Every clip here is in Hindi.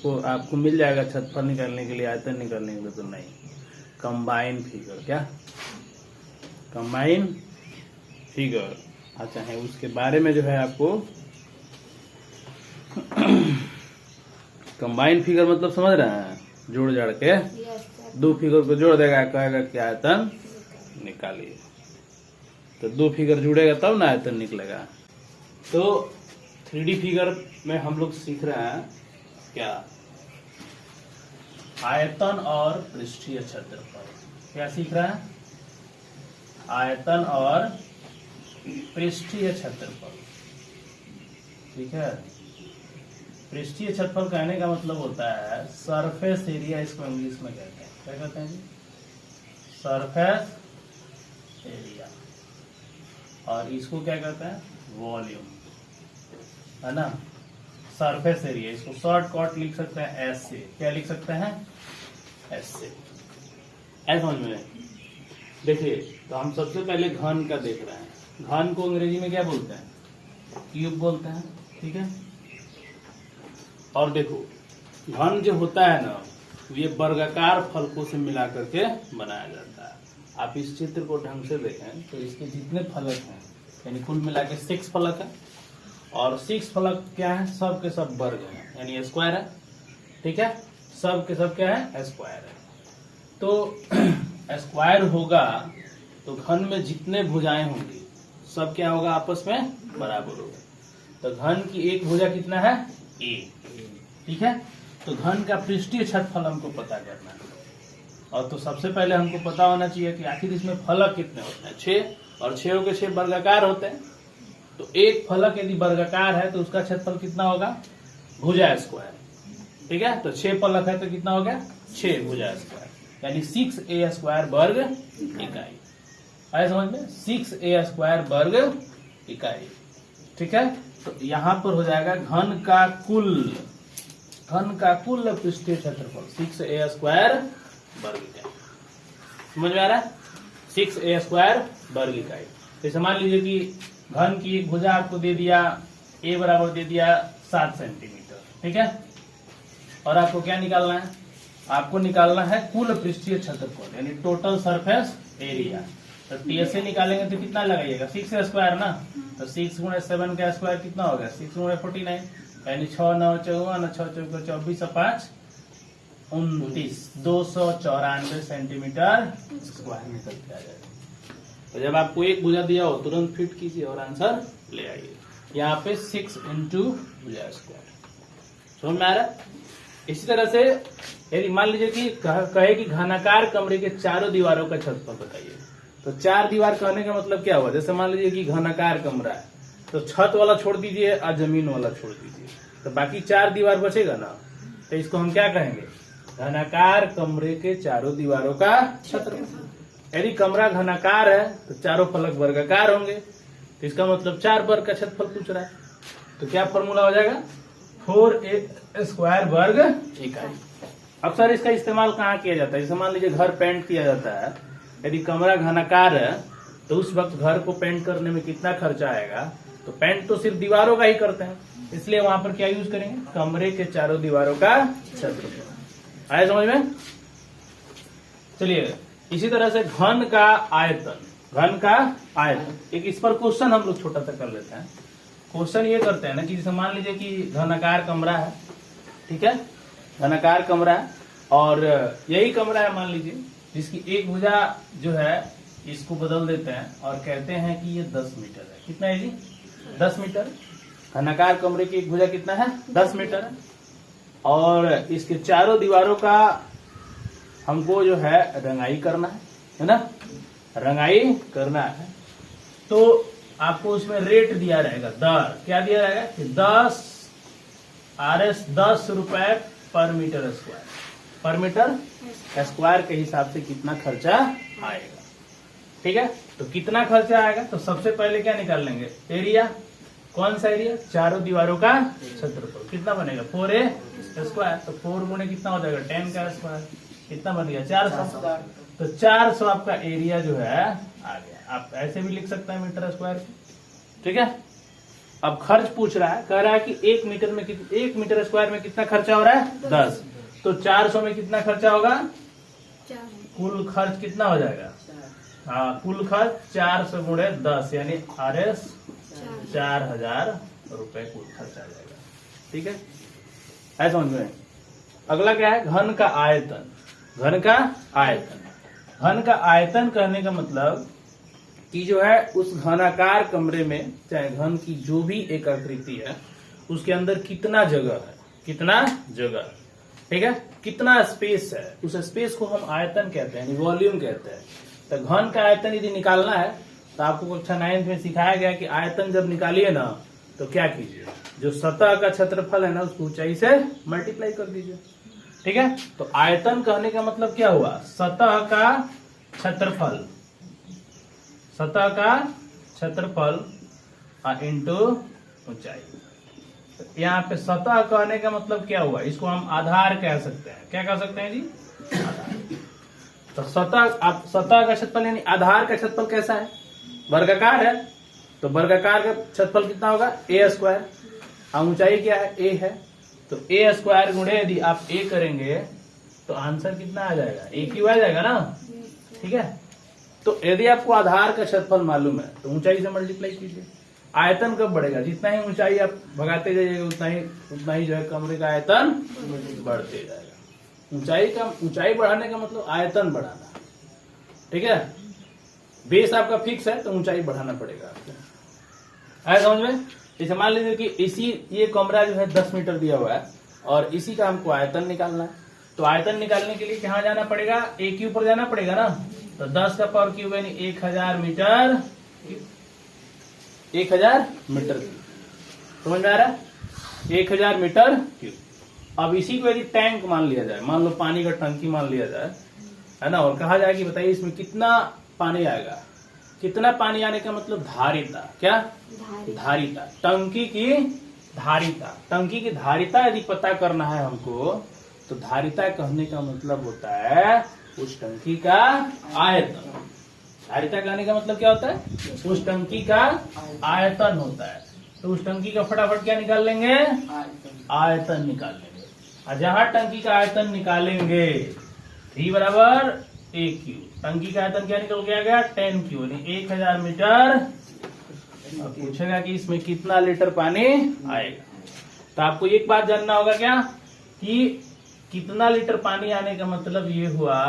उसको आपको मिल जाएगा छतफल निकालने के लिए, आयतन निकालने के लिए तो नहीं। कंबाइन फिगर, क्या कंबाइन फिगर। अच्छा है, उसके बारे में जो है आपको कंबाइन फिगर मतलब समझ रहे हैं, जोड़ जाड़ के दो फिगर को जोड़ देगा, कहेगा कि आयतन निकालिए। तो दो फिगर जुड़ेगा तब ना आयतन निकलेगा। तो 3D फिगर में हम लोग सीख रहे हैं क्या, आयतन और पृष्ठीय क्षेत्रफल। क्या सीख रहे हैं, आयतन और पृष्ठीय क्षेत्रफल। ठीक है, पृष्ठीय क्षेत्रफल कहने का मतलब होता है सरफेस एरिया, इसको इंग्लिश में कहते हैं। क्या कहते हैं जी, सरफेस एरिया। और इसको क्या कहते हैं, वॉल्यूम, है ना। सरफेस एरिया, इसको शॉर्ट कट लिख सकते हैं एस से। क्या लिख सकते हैं, एस से। ऐसा समझ में। देखिए, तो हम सबसे पहले घन का देख रहे हैं। घन को अंग्रेजी में क्या बोलते हैं, क्यूब बोलते हैं। ठीक है, और देखो घन जो होता है ना, ये वर्गाकार फलकों से मिला करके बनाया जाता है। आप इस चित्र को ढंग से देखें तो इसके जितने फलक हैं, यानी कुल मिला के 6 फलक है, और 6 फलक क्या है, सब के सब वर्ग हैं, यानी स्क्वायर है। ठीक है, सब के सब क्या है, स्क्वायर है। तो स्क्वायर होगा तो घन में जितने भुजाएं होंगी सब क्या होगा, आपस में बराबर होगा। तो घन की एक भुजा कितना है, a। ठीक है, तो घन का पृष्ठीय क्षेत्रफल हमको पता करना है। और तो सबसे पहले हमको पता होना चाहिए कि आखिर इसमें फलक कितने होते हैं, 6, और 6 के 6 वर्गाकार होते हैं। तो एक फलक यदि वर्गाकार है तो उसका क्षेत्रफल कितना होगा, भुजा स्क्वायर। ठीक है, तो 6 फलक है तो कितना हो गया, 6 भुजा स्क्वायर, यानी 6a स्क्वायर वर्ग इकाई। आए समझ में, 6a स्क्वायर वर्ग इकाई। ठीक है, तो यहाँ पर हो जाएगा घन का कुल पृष्ठीय क्षेत्रफल 6a स्क्वायर वर्ग इकाई। समझ में आ रहा है, 6a स्क्वायर वर्ग इकाई। जैसे मान लीजिए कि घन की एक भुजा आपको दे दिया, a बराबर दे दिया 7 सेंटीमीटर। ठीक है, और आपको क्या निकालना है, आपको निकालना है कुल पृष्ठीय क्षेत्रफल, यानी टोटल सरफेस एरिया। तो टीएसए निकालेंगे तो कितना लगाइएगा, 6 स्क्वायर ना। तो 6 गुणे 7 का स्क्वायर कितना होगा, 6 गुणे 49, यानी 6 9 54, 6 चौके 24, 5 29, 294 सेंटीमीटर स्क्वायर निकल के आ जाएगा। तो जब आपको एक भुजा दिया हो तुरंत फिट कीजिए और आंसर ले आइए। यहाँ पे 6 इंटू भुजा स्क्वायर। समझ में आ रहा है। इसी तरह से यदि मान लीजिए कि कहे कि घनाकार कमरे के चारों दीवारों का क्षेत्रफल बताइए, तो 4 दीवार कहने का मतलब क्या हुआ, जैसे मान लीजिए कि घनाकार कमरा है तो छत वाला छोड़ दीजिए और जमीन वाला छोड़ दीजिए, तो बाकी 4 दीवार बचेगा ना। तो इसको हम क्या कहेंगे, घनाकार कमरे के चारों दीवारों का क्षेत्रफल। यदि कमरा घनाकार है तो चारों फलक वर्गाकार होंगे, तो इसका मतलब 4 वर्ग का क्षेत्रफल पूछ रहा है। तो क्या फॉर्मूला हो जाएगा, 4a स्क्वायर वर्ग इकाई। अब सर इसका इस्तेमाल कहाँ किया जाता है, जैसे मान लीजिए घर पेंट किया जाता है, यदि कमरा घनाकार है तो उस वक्त घर को पेंट करने में कितना खर्चा आएगा, तो पेंट तो सिर्फ दीवारों का ही करते हैं, इसलिए वहां पर क्या यूज करेंगे, कमरे के चारों दीवारों का क्षेत्रफल। आया समझ में। चलिए इसी तरह से घन का आयतन, एक इस पर क्वेश्चन हम लोग छोटा सा कर लेते हैं। क्वेश्चन ये करते हैं ना कि जैसे मान लीजिए कि घनाकार कमरा है, ठीक है, घनाकार कमरा है, और यही कमरा है मान लीजिए जिसकी एक भुजा जो है इसको बदल देते हैं और कहते हैं कि ये 10 मीटर है। कितना है जी, 10 मीटर। घनाकार कमरे की एक भुजा कितना है, 10 मीटर है, और इसके चारों दीवारों का हमको जो है रंगाई करना है ना, रंगाई करना है। तो आपको उसमें रेट दिया रहेगा, दर क्या दिया रहेगा कि 10 रुपए पर मीटर स्क्वायर, पर मीटर स्क्वायर के हिसाब से कितना खर्चा आएगा। ठीक है, तो कितना खर्चा आएगा, तो सबसे पहले क्या निकाल लेंगे, एरिया। कौन सा एरिया, चारों दीवारों का क्षेत्रफल। कितना बनेगा, 4a स्क्वायर। तो 4 गुणे कितना हो जाएगा, 10 का स्क्वायर, कितना बन गया, 400। तो 400 आपका एरिया जो है आ गया। आप ऐसे भी लिख सकते हैं मीटर स्क्वायर। ठीक है, अब खर्च पूछ रहा है, कह रहा है कि 1 मीटर स्क्वायर में कितना खर्चा हो रहा है 10, तो 400 में कितना खर्चा होगा, कुल खर्च कितना हो जाएगा, हाँ कुल खर्च 400 गुणे 10 यानी RS 4000 रुपए कुल खर्च आ जाएगा। ठीक है, ऐसा समझ में। अगला क्या है, घन का आयतन। घन का आयतन, घन का आयतन कहने का मतलब कि जो है उस घनाकार कमरे में, चाहे घन की जो भी एक आकृति है उसके अंदर कितना जगह है, कितना जगह, ठीक है, कितना स्पेस है, उस स्पेस को हम आयतन कहते हैं, वॉल्यूम कहते हैं। तो घन का आयतन यदि निकालना है तो आपको कक्षा 9th में सिखाया गया कि आयतन जब निकालिए ना तो क्या कीजिए, जो सतह का क्षेत्रफल है ना उसको ऊंचाई से मल्टीप्लाई कर दीजिए। ठीक है, तो आयतन कहने का मतलब क्या हुआ, सतह का क्षेत्रफल, सतह का क्षेत्रफल इंटू ऊंचाई। तो यहाँ पे सतह कहने का मतलब क्या हुआ, इसको हम आधार कह सकते हैं। क्या कह सकते हैं जी, आधार। तो सतह का क्षेत्रफल यानी आधार का क्षेत्रफल कैसा है, वर्गाकार है, तो वर्गाकार का क्षेत्रफल कितना होगा a स्क्वायर, ऊंचाई क्या है a है, तो a स्क्वायर गुणे यदि आप a करेंगे तो आंसर कितना आ जाएगा, a क्यू आ जाएगा ना। ठीक है, तो यदि आपको आधार का क्षेत्रफल मालूम है तो ऊंचाई से मल्टीप्लाई कीजिए। आयतन कब बढ़ेगा, जितना ही ऊंचाई आप भगाते जाइएगा उतना ही जो है कमरे का आयतन बढ़ते जाएगा। ऊंचाई बढ़ाने का मतलब आयतन बढ़ाना। ठीक है, बेस आपका फिक्स है तो ऊंचाई बढ़ाना पड़ेगा आपको। आया समझ में। जैसे मान लीजिए कि ये कमरा जो है 10 मीटर दिया हुआ है और इसी का हमको आयतन निकालना है, तो आयतन निकालने के लिए कहाँ जाना पड़ेगा, ए क्यू पर जाना पड़ेगा ना। तो 10 का पावर क्यूब यानी 1000 मीटर, 1000 मीटर क्यूब, समझ में आ रहा है, 1000 मीटर क्यूब। अब इसी को यदि टैंक मान लिया जाए, मान लो पानी का टंकी मान लिया जाए, है ना, और कहा जाए कि बताइए इसमें कितना पानी आएगा। कितना पानी आने का मतलब धारिता, क्या धारिता, टंकी की धारिता। टंकी की धारिता यदि पता करना है हमको तो धारिता कहने का मतलब होता है उस टंकी का आयतन। धारिता कहने का मतलब क्या होता है, उस टंकी का आयतन होता है। तो उस टंकी का फटाफट क्या निकाल लेंगे, आयतन निकाल लेंगे। और जहां टंकी का आयतन निकालेंगे V बराबर a क्यू, टंकी का आयतन क्या निकल के आ गया 10 क्यू यानी 1000 मीटर। अब पूछेगा कि इसमें कितना लीटर पानी आएगा, तो आपको एक बात जानना होगा क्या कि कितना लीटर पानी आने का मतलब ये हुआ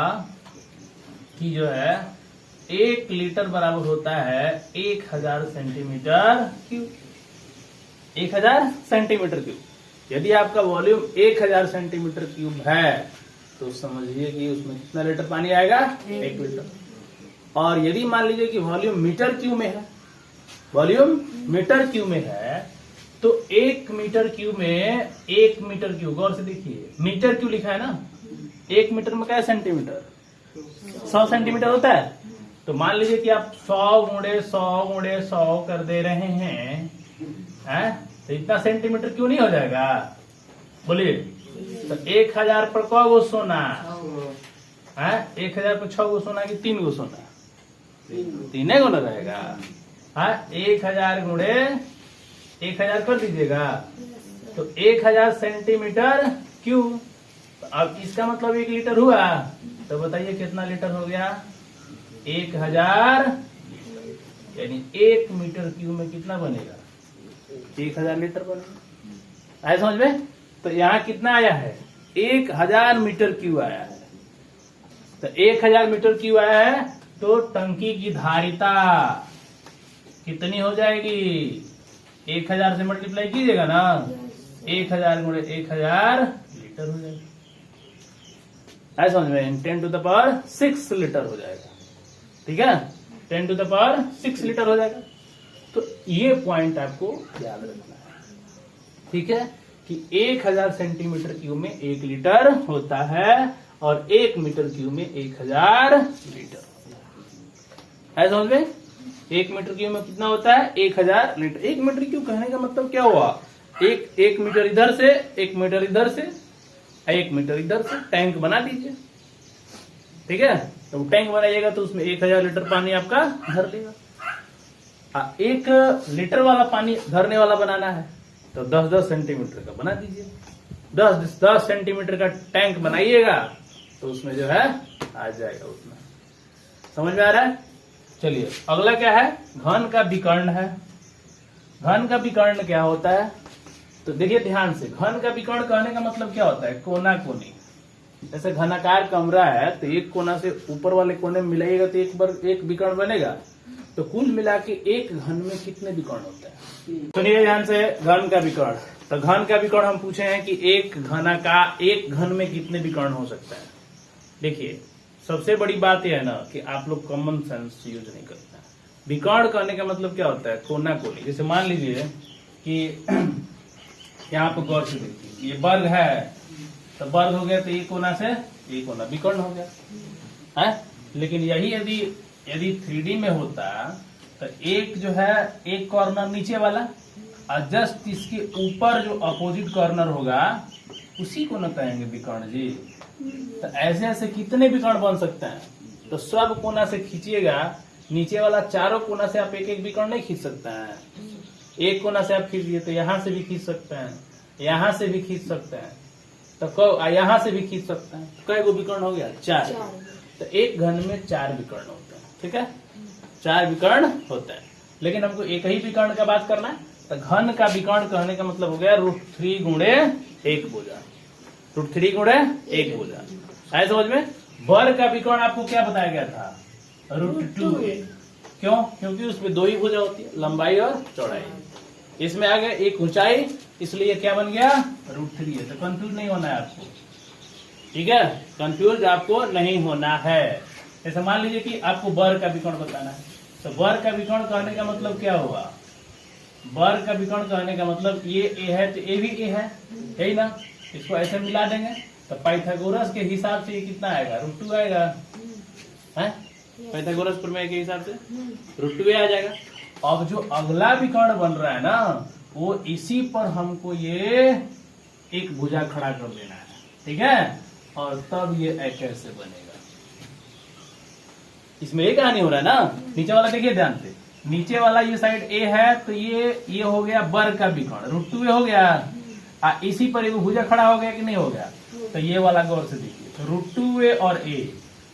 कि जो है 1 लीटर बराबर होता है 1000 सेंटीमीटर क्यूब, 1000 सेंटीमीटर क्यूब। यदि आपका वॉल्यूम 1000 सेंटीमीटर क्यूब है तो समझिए कि उसमें कितना लीटर पानी आएगा, 1 लीटर। और यदि मान लीजिए कि वॉल्यूम मीटर क्यूब में है, वॉल्यूम मीटर क्यूब में है, तो 1 मीटर क्यूब में 1 मीटर क्यूब, गौर से देखिए मीटर क्यूब लिखा है ना, 1 मीटर में क्या सेंटीमीटर, 100 सेंटीमीटर होता है। तो मान लीजिए कि आप 100 गुणे 100 कर दे रहे हैं, तो इतना सेंटीमीटर क्यों नहीं हो जाएगा, बोलिए। तो 1000 पर क गो सोना है, 1000 पर 6 गो सोना कि 3 गो सोना, 3 गो न रहेगा। 1000 गुणे 1000 कर दीजिएगा तो 1000 सेंटीमीटर क्यूब। अब इसका मतलब 1 लीटर हुआ, तो बताइए कितना लीटर हो गया, 1000 यानी 1 मीटर क्यूब में कितना बनेगा, 1000 लीटर बनेगा। आया समझ में। तो यहाँ कितना आया है, 1000 मीटर क्यूब आया है। तो 1000 मीटर क्यूब आया है तो टंकी की धारिता कितनी हो जाएगी, 1000 से मल्टीप्लाई कीजिएगा ना, 1000 गुणे 1000 लीटर हो जाएगा। ऐसा समझ में, 10 टू द पावर 6 लीटर हो जाएगा। ठीक है, 10 टू द पावर 6 लीटर हो जाएगा। तो ये पॉइंट आपको याद रखना है, ठीक है, कि 1000 सेंटीमीटर क्यूब में 1 लीटर होता है और 1 मीटर क्यूब में 1000 लीटर। ऐसा समझ में, 1 मीटर क्यूब में कितना होता है 1000 लीटर। 1 मीटर क्यूब कहने का मतलब क्या हुआ, एक मीटर इधर से, 1 मीटर इधर से, 1 मीटर इधर से टैंक बना दीजिए। ठीक है, तो टैंक बनाइएगा तो उसमें 1000 लीटर पानी आपका भर लेगा। 1 लीटर वाला पानी भरने वाला बनाना है तो 10-10 सेंटीमीटर का बना दीजिए। 10 सेंटीमीटर का टैंक बनाइएगा तो उसमें जो है आ जाएगा उतना। समझ में आ रहा है? चलिए अगला क्या है, घन का विकर्ण है। घन का विकर्ण क्या होता है तो देखिए ध्यान से, घन का विकर्ण कहने का मतलब क्या होता है, कोना कोनी। जैसे घनाकार कमरा है तो एक कोना से ऊपर वाले कोने में मिलाइएगा तो एक विकर्ण बनेगा। तो कुल मिला के एक घन में कितने विकर्ण होता है? सुनिए ध्यान से, घन का विकर्ण। तो घन का विकर्ण हम पूछे हैं कि एक घन में कितने विकर्ण हो सकता है। देखिए सबसे बड़ी बात यह है ना कि आप लोग कॉमन सेंस यूज नहीं करते हैं। विकर्ण कहने का मतलब क्या होता है, कोना कोनी। जैसे मान लीजिए कि यहाँ पे गौर से देखिए, ये वर्ग है तो वर्ग हो गया तो एक कोना से एक कोना विकर्ण हो गया है। लेकिन यही यदि 3D में होता तो एक जो है एक कॉर्नर नीचे वाला और जस्ट इसके ऊपर जो अपोजिट कॉर्नर होगा उसी को न कहेंगे विकर्ण जी। तो ऐसे ऐसे कितने विकर्ण बन सकते हैं? तो सब कोना से खींचिएगा, नीचे वाला चारों कोना से आप एक एक विकर्ण नहीं खींच सकते हैं। एक कोना से आप खींचिए तो यहाँ से भी खींच सकते हैं, यहाँ से भी खींच सकते हैं, तो यहाँ से भी खींच सकते हैं। कई गो विकर्ण हो गया? 4। तो एक घन में 4 विकर्ण होते हैं। ठीक है, 4 विकर्ण होते हैं। लेकिन हमको एक ही विकर्ण का बात करना है। तो घन का विकर्ण कहने का मतलब हो गया √3 गुणे 1 भुजा। √3 गुणे 1 भुजा। आए समझ में? वर्ग का विकर्ण आपको क्या बताया गया था? √2a। क्यों? क्योंकि उसमें 2 ही भुजा होती है, लंबाई और चौड़ाई। इसमें आ गया एक ऊंचाई, इसलिए क्या बन गया? √3 है। तो कंफ्यूज नहीं होना है आपको। ठीक है, कंफ्यूज आपको नहीं होना है। जैसे मान लीजिए कि आपको वर्ग का विकर्ण बताना है तो वर्ग का विकर्ण कहने का मतलब क्या हुआ? वर्ग का विकर्ण कहने का मतलब ये a है तो a भी a है, यही ना। इसको ऐसे मिला देंगे तो पाइथागोरस के हिसाब से ये कितना आएगा? √2 आएगा है। पाइथागोरस प्रमेय के हिसाब से √2 आ जाएगा। अब जो अगला विकर्ण बन रहा है ना वो इसी पर हमको ये एक भुजा खड़ा कर देना है। ठीक है, और तब ये कैसे बनेगा? इसमें एक कहानी हो रहा है ना। नीचे वाला देखिए ध्यान से, नीचे वाला ये साइड ए है तो ये हो गया वर्ग का विकर्ण, √2a हो गया। इसी पर एक भुजा खड़ा हो गया कि नहीं हो गया? तो ये वाला गौर से देखिए, तो √2a और a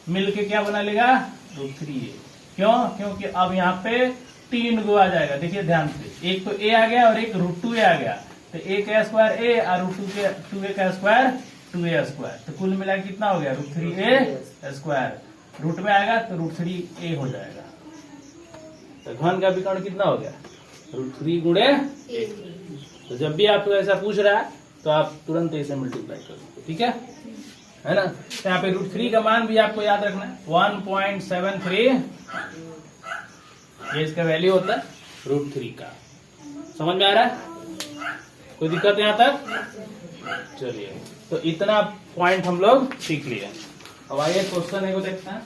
मिलके क्या बना लेगा? √3a। क्यों? क्योंकि अब यहाँ पे 3 गो आ जाएगा। देखिए ध्यान से, एक तो a आ गया और एक √2a आ गया। तो a का स्क्वायर a और √2a का स्क्वायर 2a स्क्वायर। तो कुल मिला कितना हो गया? √3a square. रूट में आएगा तो √3a हो जाएगा। तो घन का विकर्ण कितना हो गया? √3 गुणे 1। तो जब भी आपको ऐसा पूछ रहा है तो आप तुरंत ऐसे मल्टीप्लाई कर दो। ठीक है ना। तो यहाँ पे √3 का मान भी आपको याद रखना है, 1.73 ये इसका वैल्यू होता है √3 का। समझ में आ रहा है? कोई दिक्कत यहाँ तक? चलिए, तो इतना पॉइंट हम लोग सीख लिए। अब आइए क्वेश्चन को देखते हैं।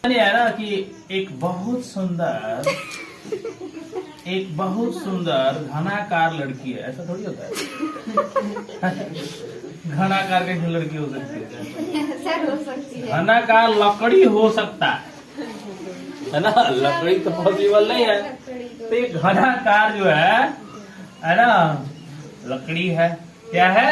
ये है ना कि एक बहुत सुंदर घनाकार लड़की है। ऐसा थोड़ी होता है घनाकार कैसे लड़की हो सकती है? घनाकार लकड़ी हो सकता है ना, लकड़ी तो पॉसिबल नहीं है। तो ये घनाकार जो है ना लकड़ी है। क्या है?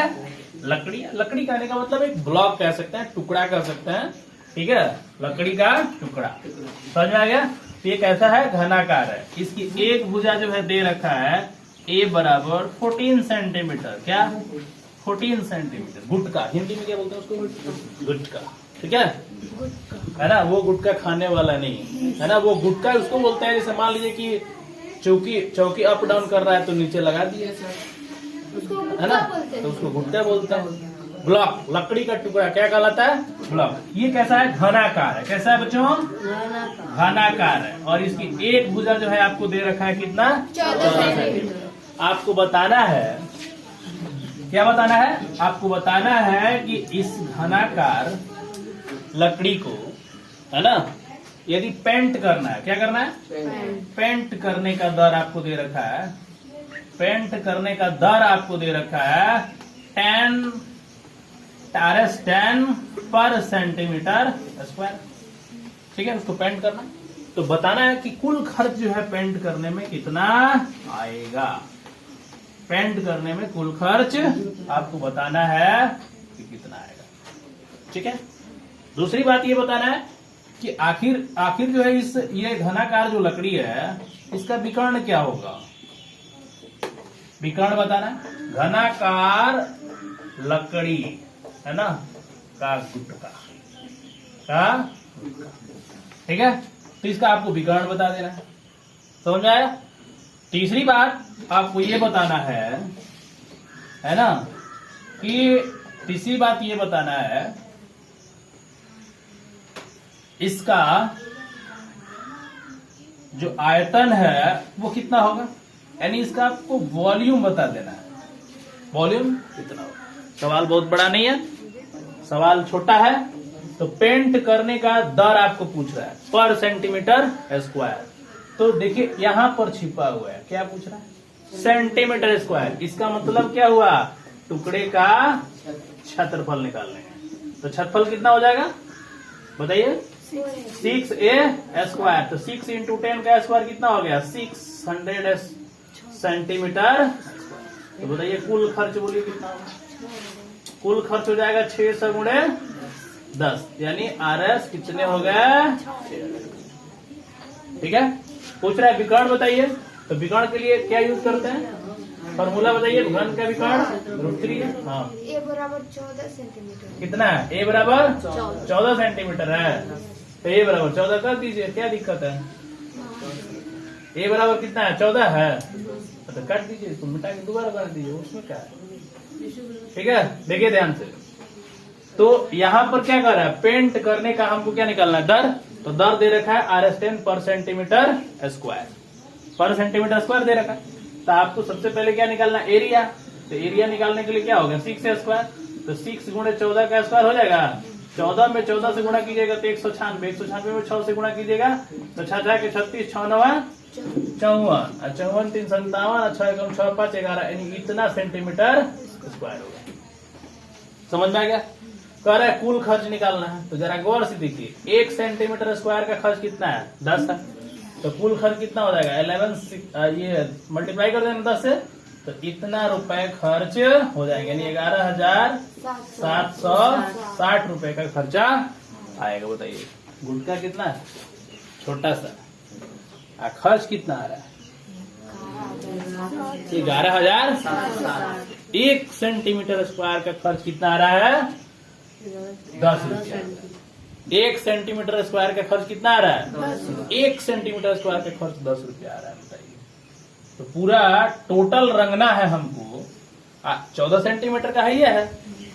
लकड़ी। लकड़ी कहने का मतलब एक ब्लॉक कह सकते हैं, टुकड़ा कह सकते हैं। ठीक है, लकड़ी का टुकड़ा। समझ में आ गया? तो ये कैसा है? घनाकार है। इसकी एक भुजा जो है दे रखा है a बराबर 14 सेंटीमीटर। क्या? 14 सेंटीमीटर। गुटका, हिंदी में क्या बोलते हैं उसको? गुटका। ठीक है ना, वो गुटका खाने वाला नहीं है ना, वो गुटका उसको बोलते हैं। जैसे मान लीजिए कि चौकी अप डाउन कर रहा है तो नीचे लगा दिए है ना, तो उसको गुटका बोलते हैं। ब्लॉक, लकड़ी का टुकड़ा क्या कहलाता है? ब्लॉक। ये कैसा है? घनाकार है। कैसा है बच्चों? घनाकार है। और इसकी एक भुजा जो है आपको दे रखा है कितना? 14 सेंटीमीटर। आपको बताना है, क्या बताना है? आपको बताना है कि इस घनाकार लकड़ी को है ना यदि पेंट करना है, क्या करना है? पेंट करने का दर आपको दे रखा है पेंट करने का दर आपको दे रखा है 10 पर सेंटीमीटर स्क्वायर। ठीक है, उसको पेंट करना, तो बताना है कि कुल खर्च जो है पेंट करने में कितना आएगा। पेंट करने में कुल खर्च आपको बताना है कि कितना आएगा। ठीक है, दूसरी बात ये बताना है कि आखिर जो है ये घनाकार जो लकड़ी है इसका विकर्ण क्या होगा। विकर्ण बताना है, घनाकार लकड़ी है ना का गुटका का, ठीक है, तो इसका आपको विकर्ण बता देना है। समझ में आया। तीसरी बात आपको ये बताना है ना, कि तीसरी बात ये बताना है इसका जो आयतन है वो कितना होगा, यानी इसका आपको वॉल्यूम बता देना है। वॉल्यूम कितना होगा। सवाल बहुत बड़ा नहीं है, सवाल छोटा है। तो पेंट करने का दर आपको पूछ रहा है पर सेंटीमीटर स्क्वायर। तो देखिए यहां पर छिपा हुआ है, क्या पूछ रहा है, सेंटीमीटर स्क्वायर। इसका मतलब क्या हुआ, टुकड़े का क्षेत्रफल निकालने हैं। तो क्षेत्रफल कितना हो जाएगा बताइए, 6a स्क्वायर। तो 6 × 10 का स्क्वायर कितना हो गया, 600 सेंटीमीटर। तो बताइए कुल खर्च बोलिए कितना होगा। कुल खर्च हो जाएगा 600 × 10, यानी RS कितने हो गए। ठीक है, पूछ रहा है विकर्ण बताइए। तो विकर्ण के लिए क्या यूज करते हैं, फॉर्मूला बताइए। घन का विकर्ण √3 है। हाँ, a बराबर 14 सेंटीमीटर। कितना है, a बराबर 14 सेंटीमीटर है। तो a बराबर 14 कर दीजिए, क्या दिक्कत है। a बराबर कितना है, 14 है, तो काट दीजिए, इसको मिटा के दोबारा कर दीजिए, उसमें क्या है। ठीक है, देखिए ध्यान से। तो यहां पर क्या कर रहा है, पेंट करने का हमको क्या निकालना है, दर। तो दर दे रखा है RS10 पर सेंटीमीटर स्क्वायर। पर सेंटीमीटर स्क्वायर दे रखा है, तो आपको सबसे पहले क्या निकालना है, एरिया। तो एरिया निकालने के लिए क्या होगा, 6 स्क्वायर। तो 6 × 14 का स्क्वायर हो जाएगा। 14 में 14 से गुणा कीजिएगा तो 196, 196 में 6 से गुणा कीजिएगा तो 6 के 36, 6 9 54, 54 3 57, 6 × 6 5 11, यानी इतना सेंटीमीटर स्क्वायर होगा। समझ में आ गया। कह रहा है कुल खर्च निकालना है, तो जरा गौर से देखिए, 1 सेंटीमीटर स्क्वायर का खर्च कितना है, 10 है। तो कुल खर्च कितना हो जाएगा, 11 ये मल्टीप्लाई कर देना 10 से, तो इतना रुपए खर्च हो जाएगा, यानी 11,760 रुपए का खर्चा आएगा। बताइए गुटका कितना है, छोटा सा, खर्च कितना आ रहा है, 11,000। 1 सेंटीमीटर स्क्वायर का खर्च कितना आ रहा है, 10 रुपया। 1 सेंटीमीटर स्क्वायर का खर्च कितना आ रहा है, 1 सेंटीमीटर स्क्वायर का खर्च 10 रुपया आ रहा है। बताइए, तो पूरा टोटल रंगना है हमको, 14 सेंटीमीटर का है ये है,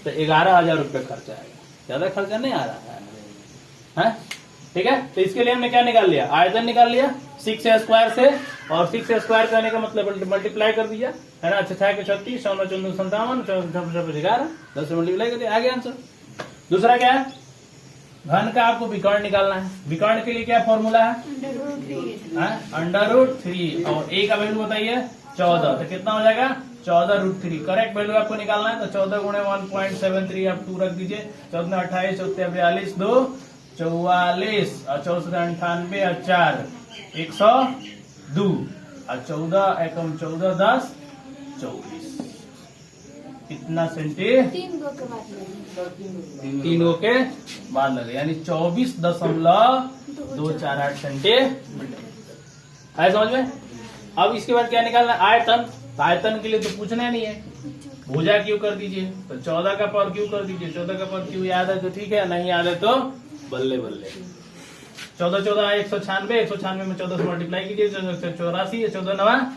तो 11,000 रुपये खर्चा आएगा। ज्यादा खर्चा नहीं आ रहा है। ठीक है, तो इसके लिए हमने क्या निकाल लिया, आयतन निकाल लिया 6 स्क्वायर से, और 6 स्क्वायर करने का मतलब मल्टीप्लाई कर दिया है ना। 6 के 36, 14 14 57, 11, 10 से मल्टीप्लाई कर दिया, आ गया आंसर। दूसरा क्या है, घन का आपको विकर्ण निकालना है। विकर्ण के लिए क्या फॉर्मूला है, √3, और a का वैल्यू बताइए 14, तो कितना हो जाएगा, 14√3। करेक्ट वैल्यू आपको निकालना है, तो 14 × 1.73 आप 2 रख दीजिए। 14 28, 14 42, 2 44, और 14 98 और 4 102, और 14 एकम 14 10 24। कितना सेंटी, 3 गो के बाद 3 गो के बाद लगे, यानी 24.248 सेंटीमीटर है। समझ में। अब इसके बाद क्या निकालना है, आयतन। आयतन के लिए तो पूछना नहीं है, भुजा क्यों कर दीजिए, तो 14 का पावर क्यों कर दीजिए। 14 का पावर क्यों याद है तो ठीक है, नहीं याद है तो बल्ले बल्ले। 14 14 196, 196 में 14 से मल्टीप्लाई कीजिए, 84, 14 9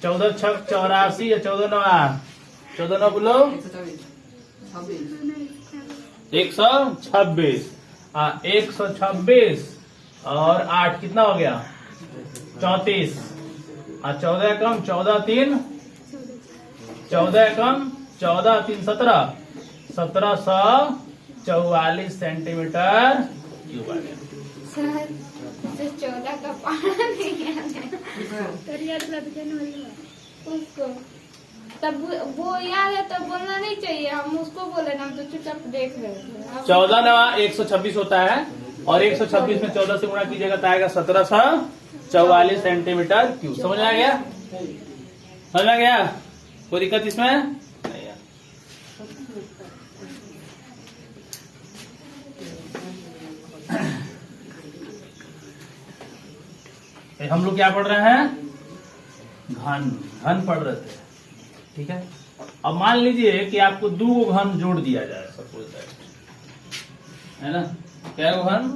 14 6 84, 14 9 14 9 बोलो 126, 126 और 8 कितना हो गया, 34, 14 कम 14 3 14 कम 14 3 17, 1744 सेंटीमीटर क्यूब आ गया। सर, तो 14 का पारा नहीं है। उसको तब वो याद है तब बोलना नहीं चाहिए, हम उसको बोले ना, हम तो चुपचाप देख रहे थे। 14 नवा 126 होता है और 126 में 14 से गुणा कीजिएगा तो आएगा 1744 सेंटीमीटर क्यूब। समझ में आ गया? समझ में आ गया? कोई दिक्कत इसमें नहीं है। हम लोग क्या पढ़ रहे हैं? घन पढ़ रहे थे, ठीक है। अब मान लीजिए कि आपको 2 घन जोड़ दिया जाए, सपोज दैट, है ना, क्या घन?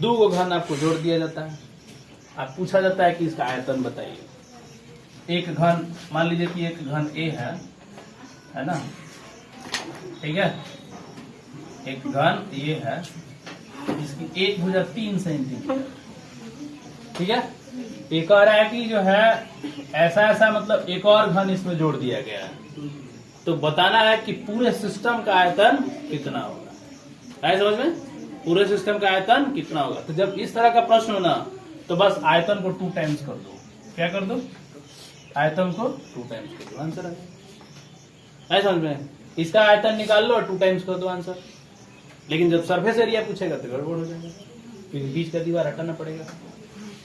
2 घन आपको जोड़ दिया जाता है। आप पूछा जाता है कि इसका आयतन बताइए। एक घन, मान लीजिए कि एक घन ए है ना, ठीक है, एक घन ए है, इसकी एक भुजा 3 सेंटीमीटर, ठीक है। एक और है कि जो है ऐसा मतलब एक और घन इसमें जोड़ दिया गया है, तो बताना है कि पूरे सिस्टम का आयतन कितना होगा। आए समझ में? पूरे सिस्टम का आयतन कितना होगा। तो जब इस तरह का प्रश्न हो ना, तो बस आयतन को 2 टाइम्स कर दो। क्या कर दो? आयतन को 2 टाइम्स कर दो, आंसर आए समझ में? इसका आयतन निकाल लो और 2 टाइम्स कर दो, आंसर। लेकिन जब सरफेस एरिया पूछेगा तो गड़बड़ हो जाएगा, क्योंकि बीच का दीवार हटाना पड़ेगा।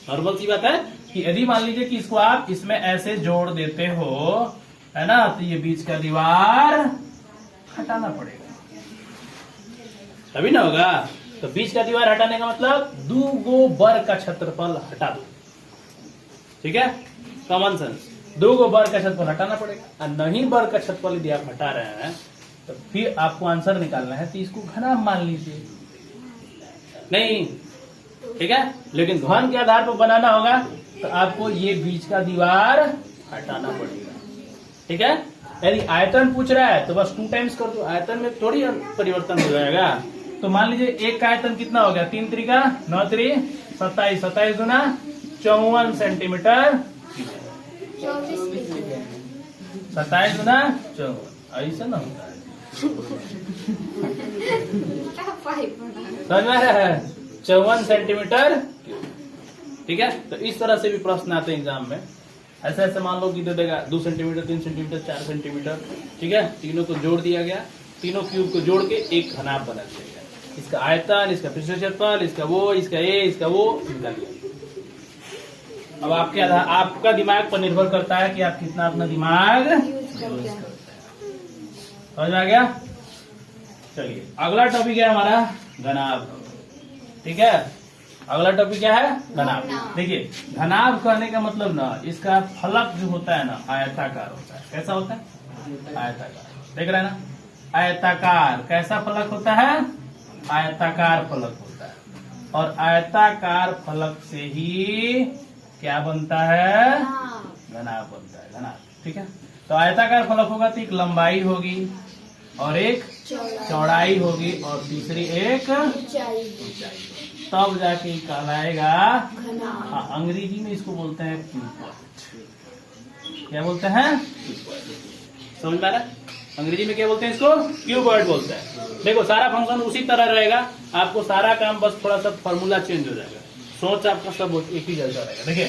नॉर्मल सी बात है कि यदि मान लीजिए कि इसको आप इसमें ऐसे जोड़ देते हो, है ना, तो ये बीच का दीवार हटाना पड़ेगा, तभी ना होगा। तो बीच का दीवार हटाने का मतलब 2 वर्ग का क्षेत्रफल हटा दो, ठीक है, कॉमन सेंस। 2 वर्ग का क्षेत्रफल हटाना पड़ेगा, और नहीं वर्ग का क्षेत्रफल यदि आप हटा रहे हैं तो फिर आपको आंसर निकालना है, तो इसको घना मान लीजिए, नहीं, ठीक है। लेकिन घन के आधार पर बनाना होगा तो आपको ये बीच का दीवार हटाना पड़ेगा, ठीक है। यदि आयतन पूछ रहा है तो बस 2 टाइम्स कर दो, आयतन में थोड़ी परिवर्तन हो जाएगा। तो मान लीजिए एक का आयतन कितना हो गया? 3 त्रिका 9 त्रि 27, 27 गुना 54 सेंटीमीटर, 27 गुना 54, ऐसा ना होता है, समझ में आ रहा है? 54 सेंटीमीटर, ठीक है। तो इस तरह से भी प्रश्न आते हैं एग्जाम में। ऐसे ऐसे मान लो कि दे देगा 2 सेंटीमीटर, 3 सेंटीमीटर, 4 सेंटीमीटर, ठीक है। तीनों को जोड़ दिया गया, तीनों क्यूब को जोड़ के एक घनाभ बना दिया गया। इसका आयतन, इसका पृष्ठ क्षेत्रफल, इसका वो, इसका ए, इसका वो निकाल दिया। अब आपके आधार, आपका दिमाग पर निर्भर करता है कि आप कितना अपना दिमाग यूज करते हैं। समझ में आ गया? चलिए अगला टॉपिक है हमारा घनाभ, ठीक है। अगला टॉपिक क्या है? घनाभ। देखिए घनाभ कहने का मतलब ना, इसका फलक जो होता है ना, आयताकार होता है। कैसा होता है? आयताकार। देख रहे हैं ना, आयताकार। कैसा फलक होता है? आयताकार फलक होता है। और आयताकार फलक से ही क्या बनता है? घनाभ बनता है, घनाभ, ठीक है। तो आयताकार फलक होगा तो एक लंबाई होगी और एक चौड़ाई होगी और तीसरी एक ऊंचाई, तब जाके कहलाएगा घनाभ। हाँ, अंग्रेजी में इसको बोलते हैं क्यूबॉइड। क्या बोलते हैं? समझ में आ रहा है? अंग्रेजी में क्या बोलते हैं इसको? क्यूबॉइड बोलते हैं। देखो सारा फंक्शन उसी तरह रहेगा, आपको सारा काम बस थोड़ा सा फॉर्मूला चेंज हो जाएगा, सोच आपका सब एक ही जैसा रहेगा। देखिए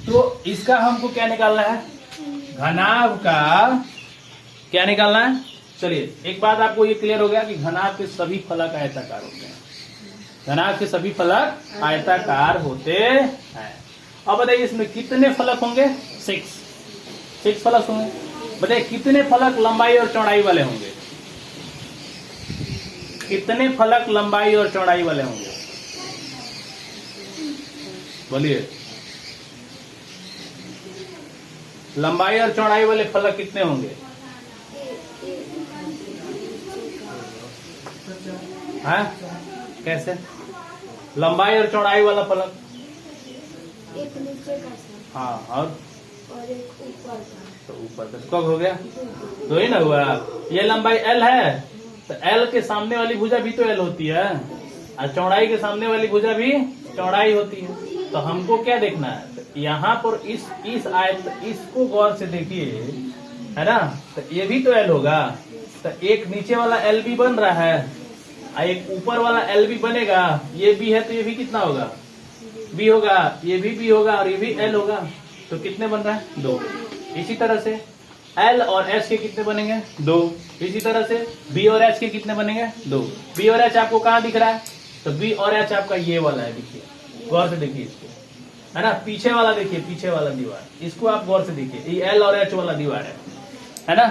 तो इसका हमको क्या निकालना है? घनाभ का क्या निकालना है? चलिए एक बात आपको ये क्लियर हो गया कि घनाभ के सभी फलक आयताकार होते हैं। घनाभ के सभी फलक आयताकार होते हैं। अब बताइए इसमें कितने फलक होंगे? 6 फलक होंगे। बताइए कितने फलक लंबाई और चौड़ाई वाले होंगे? कितने फलक लंबाई और चौड़ाई वाले होंगे? बोलिए, लंबाई और चौड़ाई वाले फलक कितने होंगे? हाँ कैसे? लंबाई और चौड़ाई वाला फलक, एक नीचे का हाँ, और एक ऊपर का। तो ऊपर का कब हो गया? तो ही ना हुआ। ये लंबाई L है तो L के सामने वाली भुजा भी तो L होती है, और चौड़ाई के सामने वाली भुजा भी चौड़ाई होती है। तो हमको क्या देखना है? तो यहाँ पर इस आयत, इसको गौर से देखिए, है ना, तो ये भी तो L होगा। तो एक नीचे वाला L भी बन रहा है, एक ऊपर वाला L भी बनेगा। ये भी है तो ये भी कितना होगा? B होगा, ये भी B होगा और ये भी L होगा। तो कितने बन रहा है 2। इसी तरह से L और H के कितने बनेंगे 2। इसी तरह से B और H के कितने बनेंगे 2। B और H आपको कहाँ दिख रहा है, तो B और H आपका ये वाला है, देखिए गौर से देखिए इसको, है ना। पीछे वाला देखिए, पीछे वाला दीवार, इसको आप गौर से देखिए, ये L और H वाला दीवार है ना।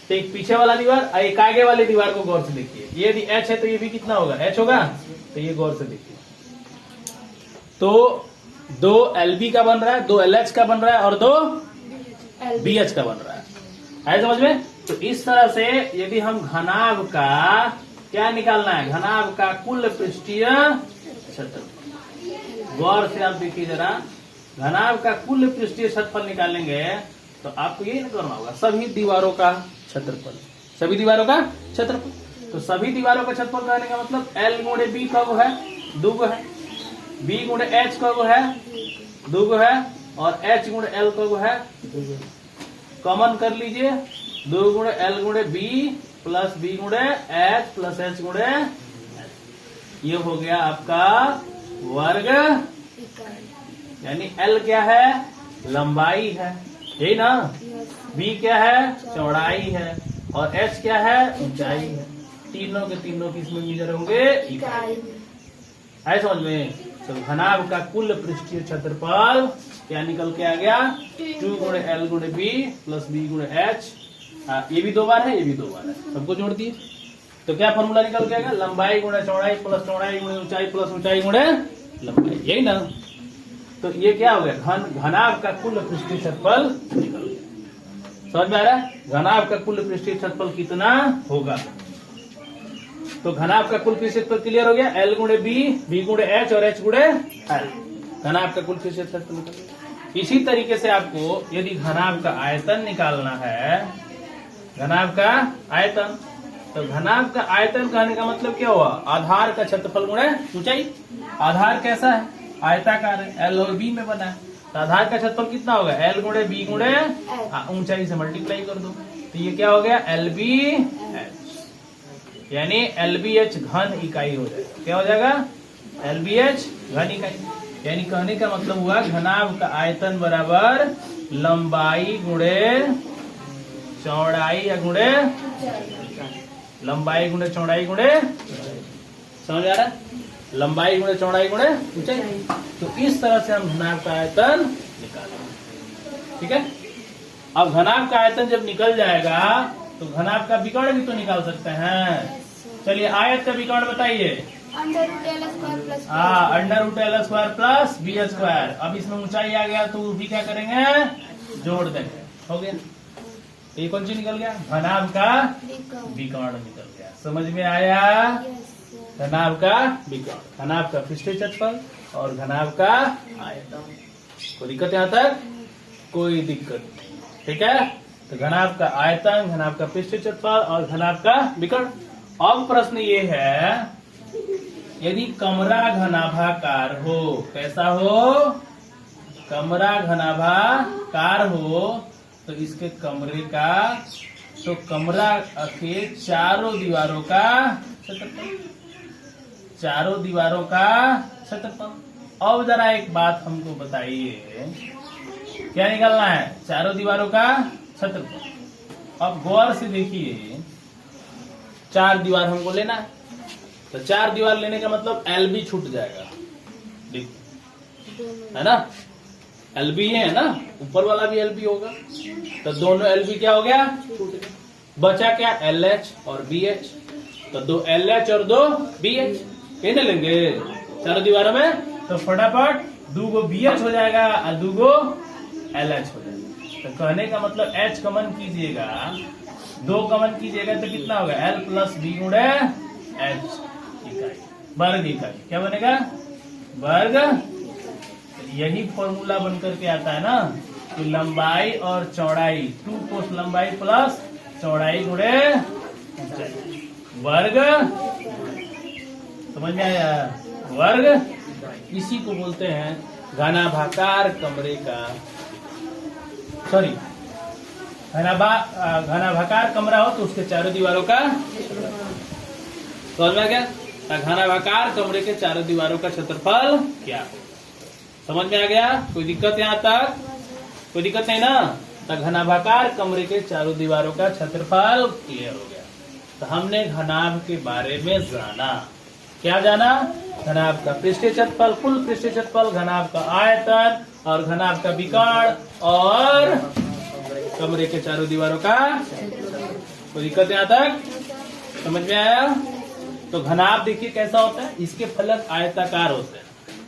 तो एक पीछे वाला दीवार, एक आगे वाले दीवार को गौर से देखिए। ये यदि H है तो ये भी कितना होगा H होगा, तो ये गौर से देखिए। तो 2 LB का बन रहा है, 2 LH का बन रहा है और 2 BH का बन रहा है समझ में। तो इस तरह से यदि हम घनाभ का क्या निकालना है, घनाभ का कुल पृष्ठीय क्षेत्रफल, गौर से आप देखिए जरा, घनाभ का कुल पृष्ठीय क्षेत्रफल निकालेंगे तो आपको ये करना होगा सभी दीवारों का क्षेत्रफल, सभी दीवारों का क्षेत्रफल। तो सभी दीवारों का क्षेत्रफल कहने का मतलब L गुणे B का वो है 2 है, B गुणे H का वो है 2 है और H गुणे L का वो है 2। कॉमन कर लीजिए, 2 गुणे L गुणे B प्लस B गुणे H प्लस H गुणे ये हो गया आपका वर्ग, यानी L क्या है लंबाई है, यही ना। B क्या है चौड़ाई है और H क्या है ऊंचाई है। तीनों के तीनों किसमें मेजर होंगे इकाई। है समझ में। तो घनाभ का कुल पृष्ठीय क्षेत्रफल क्या निकल के आ गया 2 गुणे L गुणे B प्लस B गुणे H। ये भी 2 बार है, ये भी 2 बार है, सबको जोड़ दिए तो क्या फॉर्मूला निकल के आएगा, लंबाई गुणे चौड़ाई प्लस चौड़ाई गुणे ऊंचाई प्लस ऊंचाई गुणे लंबाई, यही ना। तो ये क्या हो गया घनाभ का कुल पृष्ठीय क्षेत्रफल निकल गया। समझ में आ रहा है, घनाभ का कुल पृष्ठीय क्षेत्रफल कितना होगा। तो घनाभ का कुल पृष्ठीय क्षेत्रफल क्लियर हो गया, L गुणे B गुणे H और H गुणे L, घनाभ का कुल पृष्ठीय क्षेत्रफल निकल गया। इसी तरीके से आपको यदि घनाभ का आयतन निकालना है, घनाभ का आयतन, तो घनाभ का आयतन कहने का मतलब क्या हुआ, आधार का क्षेत्रफल गुणे ऊंचाई। आधार कैसा है आयताकार है, L और B में बना है, तो आधार का क्षेत्रफल कितना होगा L गुणे B गुणे ऊंचाई से मल्टीप्लाई कर दो, तो ये क्या हो गया LBH, यानी LBH घन इकाई हो जाएगा। क्या हो जाएगा LBH घन इकाई, यानी कहने का मतलब हुआ घनाभ का आयतन बराबर लंबाई गुणे चौड़ाई या गुणे लंबाई गुणे चौड़ाई गुणे, समझ आ रहा है, लंबाई गुणे चौड़ाई गुणे ऊंचाई। तो इस तरह से हम घनाभ का आयतन निकालेंगे, ठीक है। अब घनाभ का आयतन जब निकल जाएगा तो घनाभ का विकर्ण भी तो निकाल सकते हैं। चलिए आयत का विकर्ण बताइए। √L² प्लस B² अब इसमें ऊंचाई आ गया तो भी क्या करेंगे जोड़ देंगे, हो गया। ये कौन सी निकल गया, घनाभ का विकर्ण निकल गया। समझ में आया, घनाभ का विकर्ण, घनाभ का पृष्ठीय क्षेत्रफल और घनाभ का आयतन। कोई दिक्कत यहाँ तक, कोई दिक्कत नहीं, ठीक है। तो घनाभ का आयतन, घनाभ का पृष्ठीय क्षेत्रफल और घनाभ का विकर्ण। अब प्रश्न ये है, यदि कमरा घनाभाकार हो, कैसा हो, कमरा घनाभाकार हो, तो इसके कमरे का, तो कमरा के चारों दीवारों का क्षेत्रफल, चारों दीवारों का क्षेत्रफल। अब जरा एक बात हमको बताइए, क्या निकालना है, चारों दीवारों का क्षेत्रफल। अब गौर से देखिए, 4 दीवार हमको लेना है, तो 4 दीवार लेने का मतलब LB छूट जाएगा, है ना, LB है ना, ऊपर वाला भी LB होगा, तो दोनों LB क्या हो गया छूट गया। बचा क्या LH और BH, तो 2 LH और 2 BH कहने लेंगे चारों दीवारों में, तो फटाफट 2 BH हो जाएगा और 2 LH हो जाएगा। तो कहने का मतलब H कमन कीजिएगा, 2 कमन कीजिएगा तो कितना होगा L प्लस B गुणे H इकाई, वर्ग इकाई, क्या बनेगा वर्ग। यही फॉर्मूला बनकर के आता है ना कि लंबाई और चौड़ाई, 2 कोस लंबाई प्लस चौड़ाई गुणे वर्ग, समझ में आया, वर्ग। इसी को बोलते हैं घनाभाकार कमरे का, सॉरी घनाभाकार कमरा हो तो उसके चारों दीवारों का, समझ में आ गया, घनाभाकार कमरे के चारों दीवारों का क्षेत्रफल क्या हो, समझ में आ गया, कोई दिक्कत यहाँ तक। कोई दिक्कत नहीं ना। तो घनाभाकार कमरे के चारों दीवारों का क्षेत्रफल क्लियर हो गया। तो हमने घनाभ के बारे में जाना। क्या जाना? घनाभ का पृष्ठीय क्षेत्रफल, कुल पृष्ठीय क्षेत्रफल, घनाभ का आयतन और घनाभ का विकर्ण और कमरे के चारों दीवारों का। कोई दिक्कत यहाँ तक समझ में आया? तो घनाभ देखिए कैसा होता है, इसके फलक आयताकार होते हैं।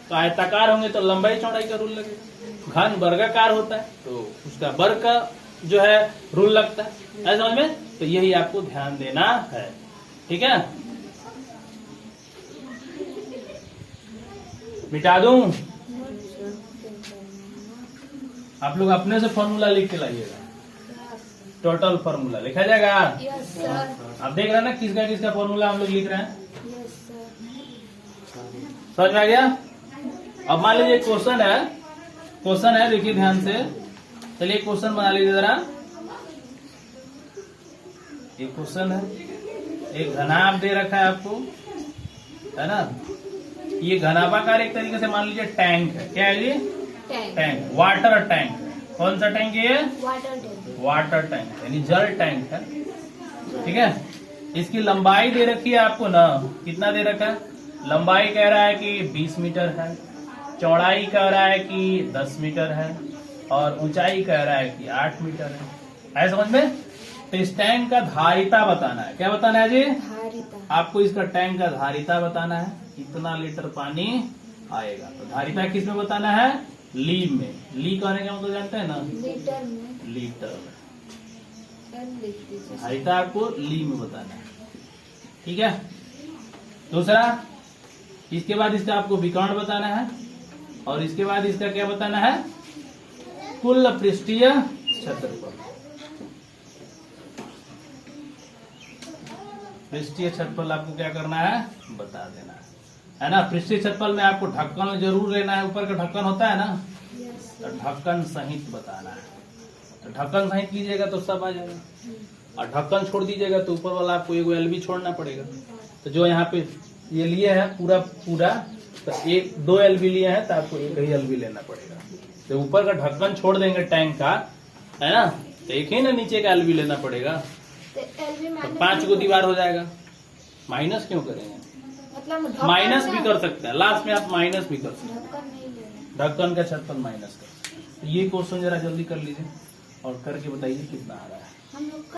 तो आयताकार होंगे तो लंबाई चौड़ाई का रूल लगेगा। घन वर्गाकार होता है तो उसका वर्ग का जो है रूल लगता है। ऐसा समझ में? तो यही आपको ध्यान देना है। ठीक है, मिटा दूं? आप लोग अपने से फॉर्मूला लिख के लाइएगा। टोटल फॉर्मूला लिखा जाएगा। Yes sir. आप देख रहे हैं ना किसका किसका फॉर्मूला हम लोग लिख रहे हैं। Yes sir. समझ में आ गया? अब मान लीजिए क्वेश्चन है, देखिए ध्यान से। चलिए क्वेश्चन बना लीजिए जरा। एक क्वेश्चन है, एक घनाभ दे रखा है आपको, है ना। ये घनाभाकार एक तरीके से मान लीजिए टैंक है। क्या है ये? टैंक, वाटर टैंक है। कौन सा टैंक है ये? Water tank. वाटर टैंक यानी जल टैंक है। ठीक है, इसकी लंबाई दे रखी है आपको ना, कितना दे रखा है? लंबाई कह रहा है कि 20 मीटर है, चौड़ाई कह रहा है कि 10 मीटर है और ऊंचाई कह रहा है कि 8 मीटर है। ऐसा समझ में? तो इस टैंक का धारिता बताना है। क्या बताना है जी? धारिता। आपको इसका टैंक का धारिता बताना है, कितना लीटर पानी आएगा। तो धारिता किस में बताना है? ली में। ली कहने का मतलब जानते हैं ना? लीटर में। लीटर में। लिख दीजिए। धारिता आपको ली में बताना है। ठीक है, दूसरा, इसके बाद इसका आपको विकर्ण बताना है और इसके बाद इसका क्या बताना है? कुल पृष्ठीय क्षेत्रफल। पृष्ठीय क्षेत्रफल आपको क्या करना है? बता देना है ना। पृष्ठीय क्षेत्रफल में आपको ढक्कन जरूर लेना है, ऊपर का ढक्कन होता है ना, तो ढक्कन सहित बताना है। तो ढक्कन सहित कीजिएगा तो सब आ जाएगा और ढक्कन छोड़ दीजिएगा तो ऊपर वाला आपको एक एलबी छोड़ना पड़ेगा। तो जो यहाँ पे ये लिए है पूरा तो एक 2 एलबी लिए हैं तो आपको एक ही एलबी लेना पड़ेगा। तो ऊपर का ढक्कन छोड़ देंगे टैंक का, है ना, तो एक ही ना नीचे का एलबी लेना पड़ेगा। तो 5 को दीवार हो जाएगा। माइनस क्यों करेंगे? मतलब माइनस भी कर सकते हैं, लास्ट में आप माइनस भी कर सकते हैं। ढक्कन नहीं लेना। ढक्कन का क्षेत्रफल माइनस कर सकते हैं। तो ये क्वेश्चन जरा जल्दी कर लीजिए और करके बताइए कितना आ रहा है। हम लोग